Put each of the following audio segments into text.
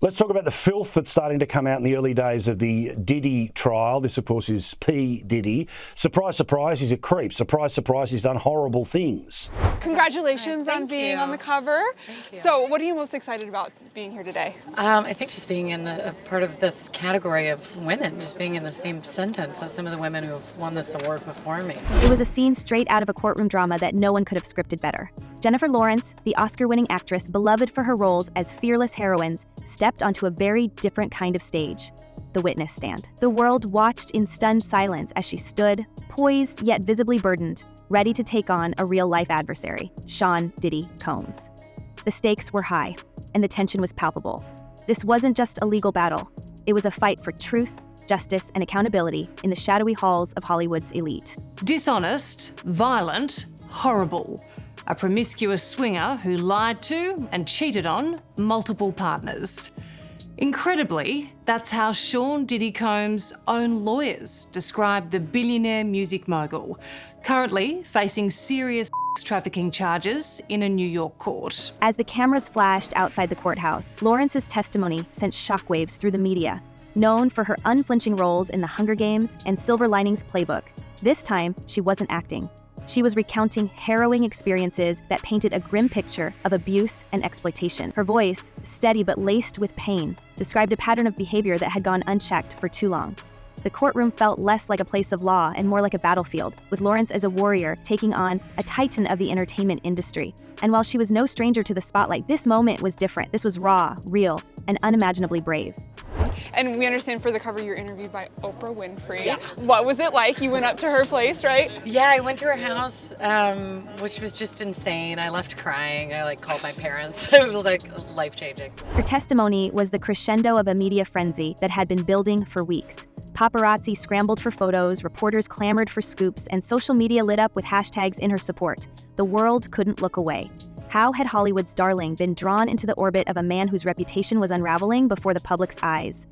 Let's talk about the filth that's starting to come out in the early days of the Diddy trial. This, of course, is P. Diddy. Surprise, surprise, he's a creep. Surprise, surprise, he's done horrible things. Congratulations on being on the cover. Thank you. So what are you most excited about being here today? I think just being in a part of this category of women, just being in the same sentence as some of the women who have won this award before me. It was a scene straight out of a courtroom drama that no one could have scripted better. Jennifer Lawrence, the Oscar-winning actress beloved for her roles as fearless heroines, stepped onto a very different kind of stage, the witness stand. The world watched in stunned silence as she stood, poised yet visibly burdened, ready to take on a real-life adversary, Sean Diddy Combs. The stakes were high, and the tension was palpable. This wasn't just a legal battle. It was a fight for truth, justice, and accountability in the shadowy halls of Hollywood's elite. Dishonest, violent, horrible. A promiscuous swinger who lied to and cheated on multiple partners. Incredibly, that's how Sean Diddy Combs' own lawyers described the billionaire music mogul, currently facing serious trafficking charges in a New York court. As the cameras flashed outside the courthouse, Lawrence's testimony sent shockwaves through the media. Known for her unflinching roles in The Hunger Games and Silver Linings Playbook, this time she wasn't acting. She was recounting harrowing experiences that painted a grim picture of abuse and exploitation. Her voice, steady but laced with pain, described a pattern of behavior that had gone unchecked for too long. The courtroom felt less like a place of law and more like a battlefield, with Lawrence as a warrior taking on a titan of the entertainment industry. And while she was no stranger to the spotlight, this moment was different. This was raw, real, and unimaginably brave. And we understand for the cover you're interviewed by Oprah Winfrey. Yeah. What was it like? You went up to her place, right? Yeah, I went to her house, which was just insane. I left crying. I called my parents. It was life-changing. Her testimony was the crescendo of a media frenzy that had been building for weeks. Paparazzi scrambled for photos, reporters clamored for scoops, and social media lit up with hashtags in her support. The world couldn't look away. How had Hollywood's darling been drawn into the orbit of a man whose reputation was unraveling before the public's eyes?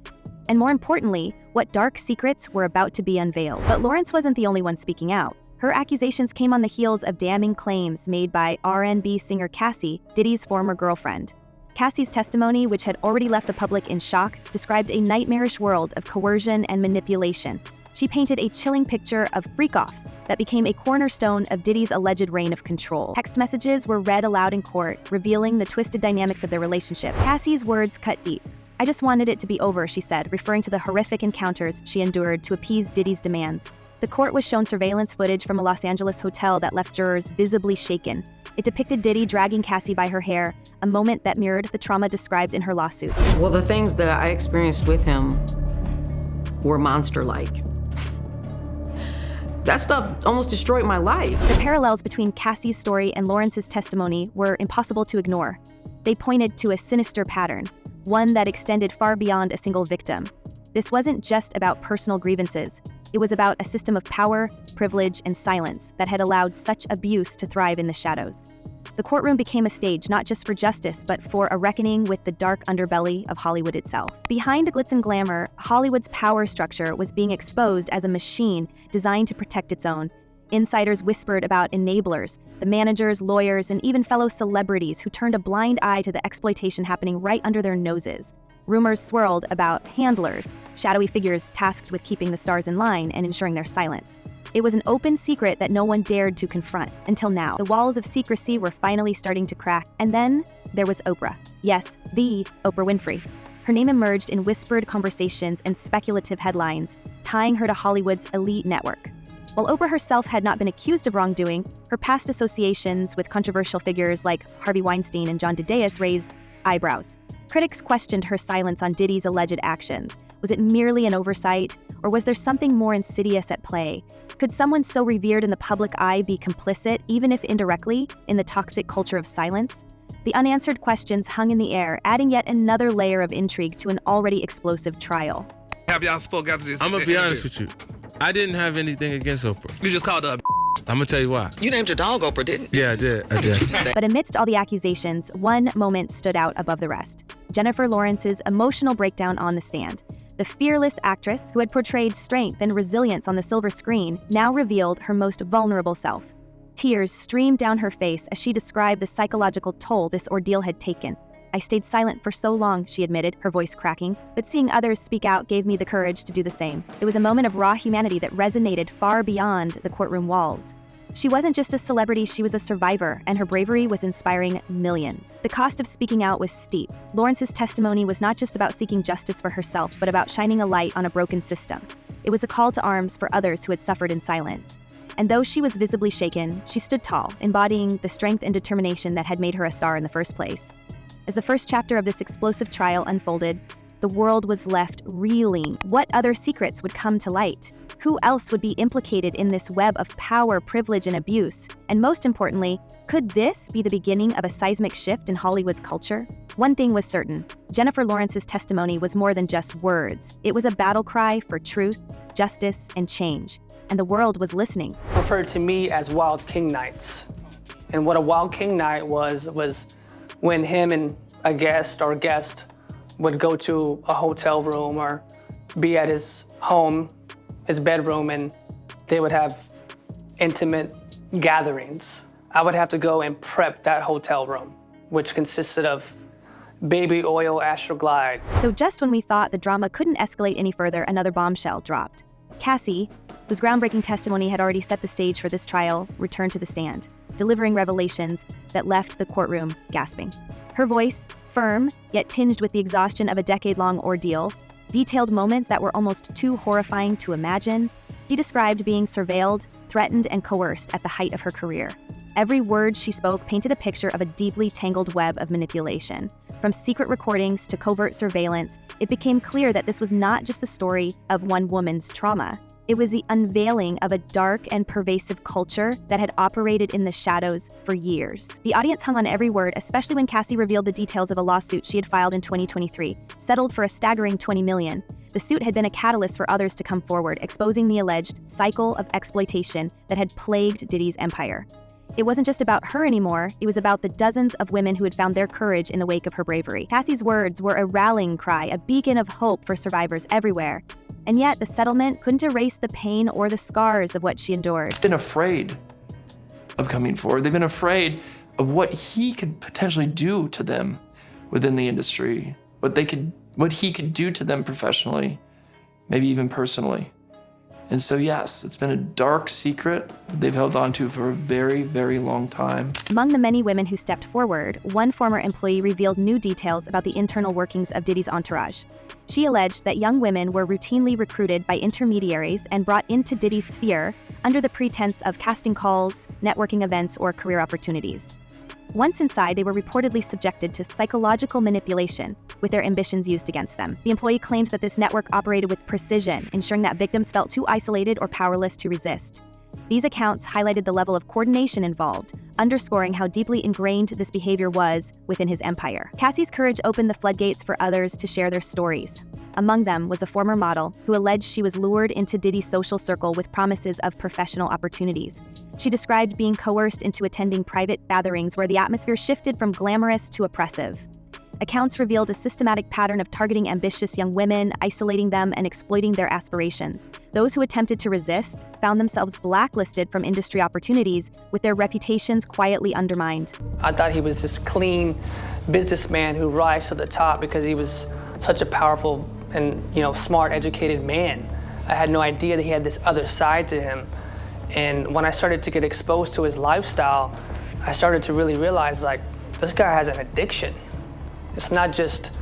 And more importantly, what dark secrets were about to be unveiled? But Lawrence wasn't the only one speaking out. Her accusations came on the heels of damning claims made by R&B singer Cassie, Diddy's former girlfriend. Cassie's testimony, which had already left the public in shock, described a nightmarish world of coercion and manipulation. She painted a chilling picture of freak-offs that became a cornerstone of Diddy's alleged reign of control. Text messages were read aloud in court, revealing the twisted dynamics of their relationship. Cassie's words cut deep. "I just wanted it to be over," she said, referring to the horrific encounters she endured to appease Diddy's demands. The court was shown surveillance footage from a Los Angeles hotel that left jurors visibly shaken. It depicted Diddy dragging Cassie by her hair, a moment that mirrored the trauma described in her lawsuit. Well, the things that I experienced with him were monster-like. That stuff almost destroyed my life. The parallels between Cassie's story and Lawrence's testimony were impossible to ignore. They pointed to a sinister pattern, one that extended far beyond a single victim. This wasn't just about personal grievances. It was about a system of power, privilege, and silence that had allowed such abuse to thrive in the shadows. The courtroom became a stage not just for justice, but for a reckoning with the dark underbelly of Hollywood itself. Behind the glitz and glamour, Hollywood's power structure was being exposed as a machine designed to protect its own. Insiders whispered about enablers, the managers, lawyers, and even fellow celebrities who turned a blind eye to the exploitation happening right under their noses. Rumors swirled about handlers, shadowy figures tasked with keeping the stars in line and ensuring their silence. It was an open secret that no one dared to confront, until now. The walls of secrecy were finally starting to crack. And then there was Oprah. Yes, the Oprah Winfrey. Her name emerged in whispered conversations and speculative headlines, tying her to Hollywood's elite network. While Oprah herself had not been accused of wrongdoing, her past associations with controversial figures like Harvey Weinstein and John DeDeis raised eyebrows. Critics questioned her silence on Diddy's alleged actions. Was it merely an oversight, or was there something more insidious at play? Could someone so revered in the public eye be complicit, even if indirectly, in the toxic culture of silence? The unanswered questions hung in the air, adding yet another layer of intrigue to an already explosive trial. Have y'all spoke after this? I'm gonna be honest with you. I didn't have anything against Oprah. You just called her I'm gonna tell you why. You named your dog Oprah, didn't you? Yeah, I did. But amidst all the accusations, one moment stood out above the rest. Jennifer Lawrence's emotional breakdown on the stand. The fearless actress, who had portrayed strength and resilience on the silver screen, now revealed her most vulnerable self. Tears streamed down her face as she described the psychological toll this ordeal had taken. I stayed silent for so long, she admitted, her voice cracking, but seeing others speak out gave me the courage to do the same. It was a moment of raw humanity that resonated far beyond the courtroom walls. She wasn't just a celebrity, she was a survivor, and her bravery was inspiring millions. The cost of speaking out was steep. Lawrence's testimony was not just about seeking justice for herself, but about shining a light on a broken system. It was a call to arms for others who had suffered in silence. And though she was visibly shaken, she stood tall, embodying the strength and determination that had made her a star in the first place. As the first chapter of this explosive trial unfolded, the world was left reeling. What other secrets would come to light? Who else would be implicated in this web of power, privilege, and abuse? And most importantly, could this be the beginning of a seismic shift in Hollywood's culture? One thing was certain: Jennifer Lawrence's testimony was more than just words. It was a battle cry for truth, justice, and change. And the world was listening. Referred to me as Wild King Nights. And what a Wild King Night was when him and a guest would go to a hotel room or be at his home, his bedroom, and they would have intimate gatherings. I would have to go and prep that hotel room, which consisted of baby oil Astroglide. So just when we thought the drama couldn't escalate any further, another bombshell dropped. Cassie, whose groundbreaking testimony had already set the stage for this trial, returned to the stand, delivering revelations that left the courtroom gasping. Her voice, firm, yet tinged with the exhaustion of a decade-long ordeal, detailed moments that were almost too horrifying to imagine. She described being surveilled, threatened, and coerced at the height of her career. Every word she spoke painted a picture of a deeply tangled web of manipulation. From secret recordings to covert surveillance, it became clear that this was not just the story of one woman's trauma. It was the unveiling of a dark and pervasive culture that had operated in the shadows for years. The audience hung on every word, especially when Cassie revealed the details of a lawsuit she had filed in 2023, settled for a staggering $20 million. The suit had been a catalyst for others to come forward, exposing the alleged cycle of exploitation that had plagued Diddy's empire. It wasn't just about her anymore, it was about the dozens of women who had found their courage in the wake of her bravery. Cassie's words were a rallying cry, a beacon of hope for survivors everywhere. And yet, the settlement couldn't erase the pain or the scars of what she endured. They've been afraid of coming forward. They've been afraid of what he could potentially do to them within the industry, what he could do to them professionally, maybe even personally. And so yes, it's been a dark secret they've held on to for a very, very long time. Among the many women who stepped forward, one former employee revealed new details about the internal workings of Diddy's entourage. She alleged that young women were routinely recruited by intermediaries and brought into Diddy's sphere under the pretense of casting calls, networking events, or career opportunities. Once inside, they were reportedly subjected to psychological manipulation, with their ambitions used against them. The employee claimed that this network operated with precision, ensuring that victims felt too isolated or powerless to resist. These accounts highlighted the level of coordination involved, underscoring how deeply ingrained this behavior was within his empire. Cassie's courage opened the floodgates for others to share their stories. Among them was a former model who alleged she was lured into Diddy's social circle with promises of professional opportunities. She described being coerced into attending private gatherings where the atmosphere shifted from glamorous to oppressive. Accounts revealed a systematic pattern of targeting ambitious young women, isolating them, and exploiting their aspirations. Those who attempted to resist found themselves blacklisted from industry opportunities, with their reputations quietly undermined. I thought he was this clean businessman who rose to the top because he was such a powerful and smart, educated man. I had no idea that he had this other side to him. And when I started to get exposed to his lifestyle, I started to really realize, this guy has an addiction. It's not just,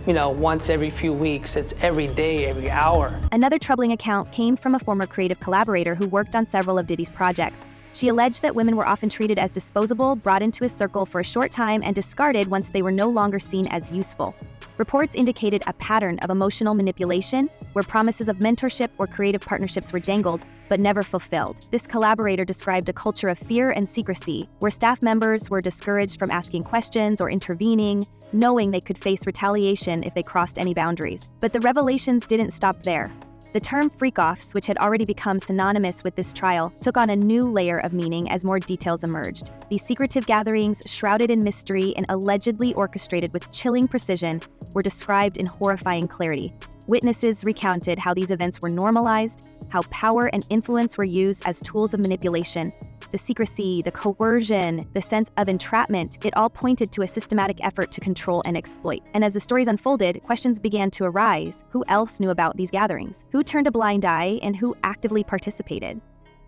once every few weeks, it's every day, every hour. Another troubling account came from a former creative collaborator who worked on several of Diddy's projects. She alleged that women were often treated as disposable, brought into his circle for a short time, and discarded once they were no longer seen as useful. Reports indicated a pattern of emotional manipulation, where promises of mentorship or creative partnerships were dangled, but never fulfilled. This collaborator described a culture of fear and secrecy, where staff members were discouraged from asking questions or intervening, knowing they could face retaliation if they crossed any boundaries. But the revelations didn't stop there. The term freak-offs, which had already become synonymous with this trial, took on a new layer of meaning as more details emerged. These secretive gatherings, shrouded in mystery and allegedly orchestrated with chilling precision, were described in horrifying clarity. Witnesses recounted how these events were normalized, how power and influence were used as tools of manipulation, the secrecy, the coercion, the sense of entrapment, it all pointed to a systematic effort to control and exploit. And as the stories unfolded, questions began to arise. Who else knew about these gatherings? Who turned a blind eye, and who actively participated?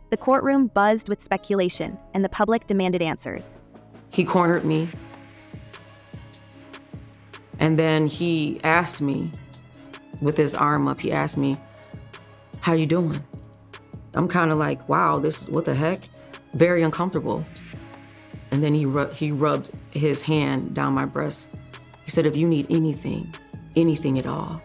The courtroom buzzed with speculation, and the public demanded answers. He cornered me. And then he asked me, with his arm up, he asked me, "How you doing?" I'm kind of like, wow, what the heck? Very uncomfortable. And then he rubbed his hand down my breast. He said, "If you need anything at all."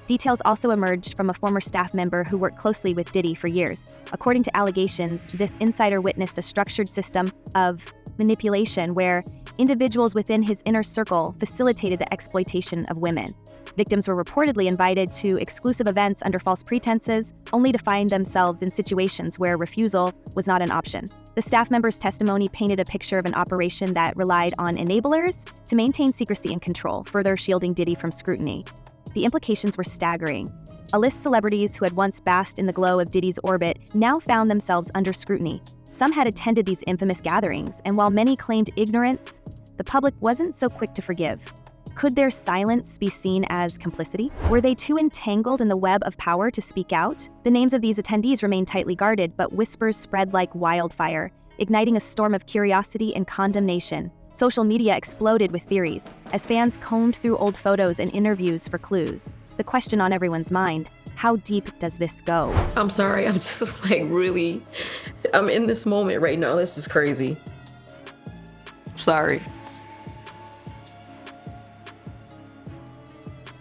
Details also emerged from a former staff member who worked closely with Diddy for years. According to allegations, this insider witnessed a structured system of manipulation where individuals within his inner circle facilitated the exploitation of women. Victims were reportedly invited to exclusive events under false pretenses, only to find themselves in situations where refusal was not an option. The staff member's testimony painted a picture of an operation that relied on enablers to maintain secrecy and control, further shielding Diddy from scrutiny. The implications were staggering. A-list celebrities who had once basked in the glow of Diddy's orbit now found themselves under scrutiny. Some had attended these infamous gatherings, and while many claimed ignorance, the public wasn't so quick to forgive. Could their silence be seen as complicity? Were they too entangled in the web of power to speak out? The names of these attendees remained tightly guarded, but whispers spread like wildfire, igniting a storm of curiosity and condemnation. Social media exploded with theories, as fans combed through old photos and interviews for clues. The question on everyone's mind: how deep does this go? I'm sorry, I'm just like really, I'm in this moment right now. This is crazy. Sorry.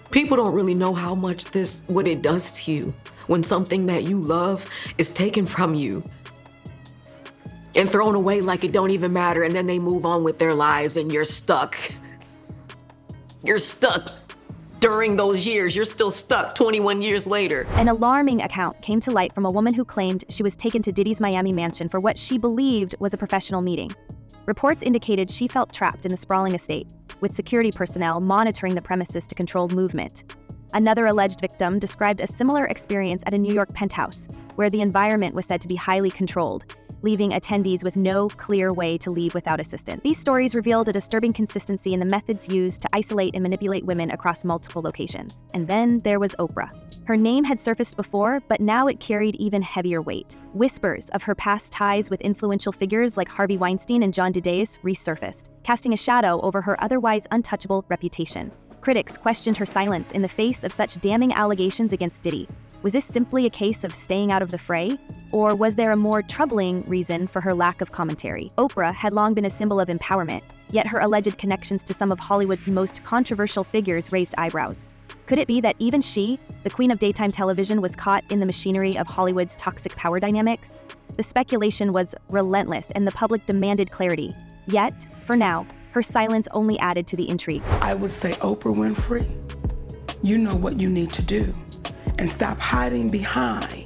People don't really know how much what it does to you when something that you love is taken from you and thrown away like it don't even matter, and then they move on with their lives and you're stuck. You're stuck during those years. You're still stuck 21 years later. An alarming account came to light from a woman who claimed she was taken to Diddy's Miami mansion for what she believed was a professional meeting. Reports indicated she felt trapped in the sprawling estate, with security personnel monitoring the premises to control movement. Another alleged victim described a similar experience at a New York penthouse, where the environment was said to be highly controlled, leaving attendees with no clear way to leave without assistance. These stories revealed a disturbing consistency in the methods used to isolate and manipulate women across multiple locations. And then there was Oprah. Her name had surfaced before, but now it carried even heavier weight. Whispers of her past ties with influential figures like Harvey Weinstein and John Didace resurfaced, casting a shadow over her otherwise untouchable reputation. Critics questioned her silence in the face of such damning allegations against Diddy. Was this simply a case of staying out of the fray? Or was there a more troubling reason for her lack of commentary? Oprah had long been a symbol of empowerment, yet her alleged connections to some of Hollywood's most controversial figures raised eyebrows. Could it be that even she, the queen of daytime television, was caught in the machinery of Hollywood's toxic power dynamics? The speculation was relentless, and the public demanded clarity. Yet, for now, her silence only added to the intrigue. I would say, Oprah Winfrey, you know what you need to do, and stop hiding behind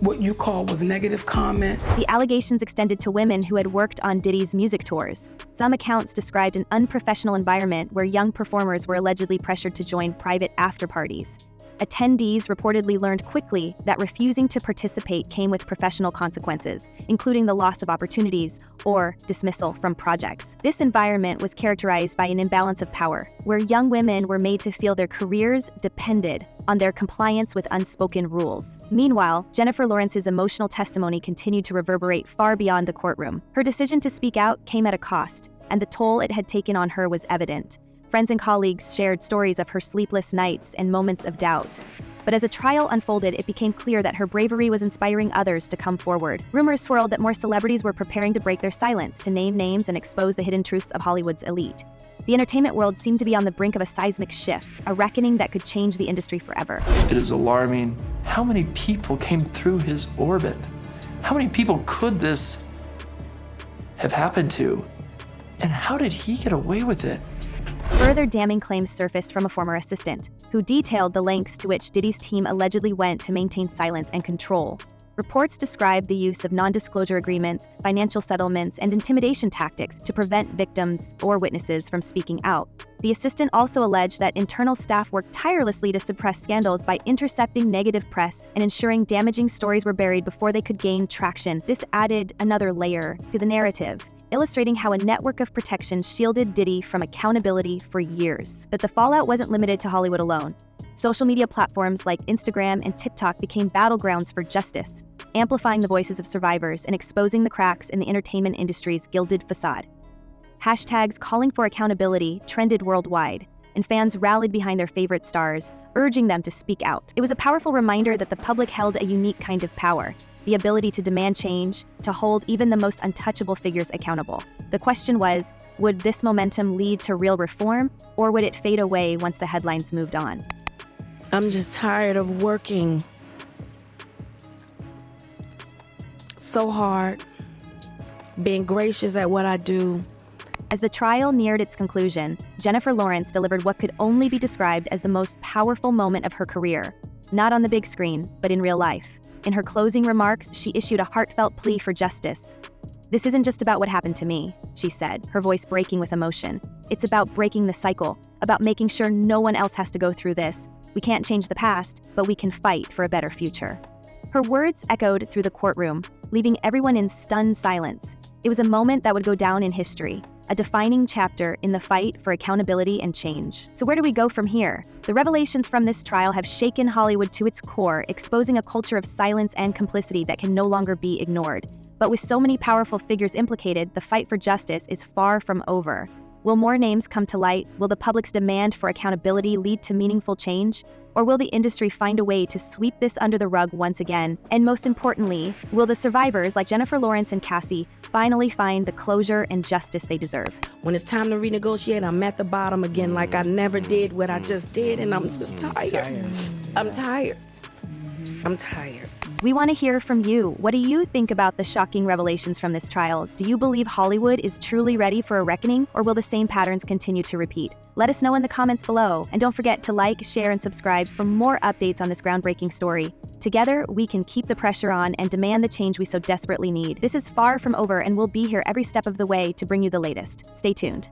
what you call was negative comments. The allegations extended to women who had worked on Diddy's music tours. Some accounts described an unprofessional environment where young performers were allegedly pressured to join private after-parties. Attendees reportedly learned quickly that refusing to participate came with professional consequences, including the loss of opportunities or dismissal from projects. This environment was characterized by an imbalance of power, where young women were made to feel their careers depended on their compliance with unspoken rules. Meanwhile, Jennifer Lawrence's emotional testimony continued to reverberate far beyond the courtroom. Her decision to speak out came at a cost, and the toll it had taken on her was evident. Friends and colleagues shared stories of her sleepless nights and moments of doubt. But as the trial unfolded, it became clear that her bravery was inspiring others to come forward. Rumors swirled that more celebrities were preparing to break their silence, to name names and expose the hidden truths of Hollywood's elite. The entertainment world seemed to be on the brink of a seismic shift, a reckoning that could change the industry forever. It is alarming how many people came through his orbit. How many people could this have happened to? And how did he get away with it? Further damning claims surfaced from a former assistant, who detailed the lengths to which Diddy's team allegedly went to maintain silence and control. Reports describe the use of non-disclosure agreements, financial settlements, and intimidation tactics to prevent victims or witnesses from speaking out. The assistant also alleged that internal staff worked tirelessly to suppress scandals by intercepting negative press and ensuring damaging stories were buried before they could gain traction. This added another layer to the narrative, illustrating how a network of protection shielded Diddy from accountability for years. But the fallout wasn't limited to Hollywood alone. Social media platforms like Instagram and TikTok became battlegrounds for justice, amplifying the voices of survivors and exposing the cracks in the entertainment industry's gilded facade. Hashtags calling for accountability trended worldwide, and fans rallied behind their favorite stars, urging them to speak out. It was a powerful reminder that the public held a unique kind of power, the ability to demand change, to hold even the most untouchable figures accountable. The question was, would this momentum lead to real reform, or would it fade away once the headlines moved on? I'm just tired of working so hard, being gracious at what I do. As the trial neared its conclusion, Jennifer Lawrence delivered what could only be described as the most powerful moment of her career, not on the big screen, but in real life. In her closing remarks, she issued a heartfelt plea for justice. "This isn't just about what happened to me," she said, her voice breaking with emotion. "It's about breaking the cycle, about making sure no one else has to go through this. We can't change the past, but we can fight for a better future." Her words echoed through the courtroom, leaving everyone in stunned silence. It was a moment that would go down in history, a defining chapter in the fight for accountability and change. So where do we go from here? The revelations from this trial have shaken Hollywood to its core, exposing a culture of silence and complicity that can no longer be ignored. But with so many powerful figures implicated, the fight for justice is far from over. Will more names come to light? Will the public's demand for accountability lead to meaningful change? Or will the industry find a way to sweep this under the rug once again? And most importantly, will the survivors like Jennifer Lawrence and Cassie finally find the closure and justice they deserve? When it's time to renegotiate, I'm at the bottom again like I never did what I just did, and I'm just tired. I'm tired. I'm tired. We want to hear from you. What do you think about the shocking revelations from this trial? Do you believe Hollywood is truly ready for a reckoning, or will the same patterns continue to repeat? Let us know in the comments below, and don't forget to like, share, and subscribe for more updates on this groundbreaking story. Together, we can keep the pressure on and demand the change we so desperately need. This is far from over, and we'll be here every step of the way to bring you the latest. Stay tuned.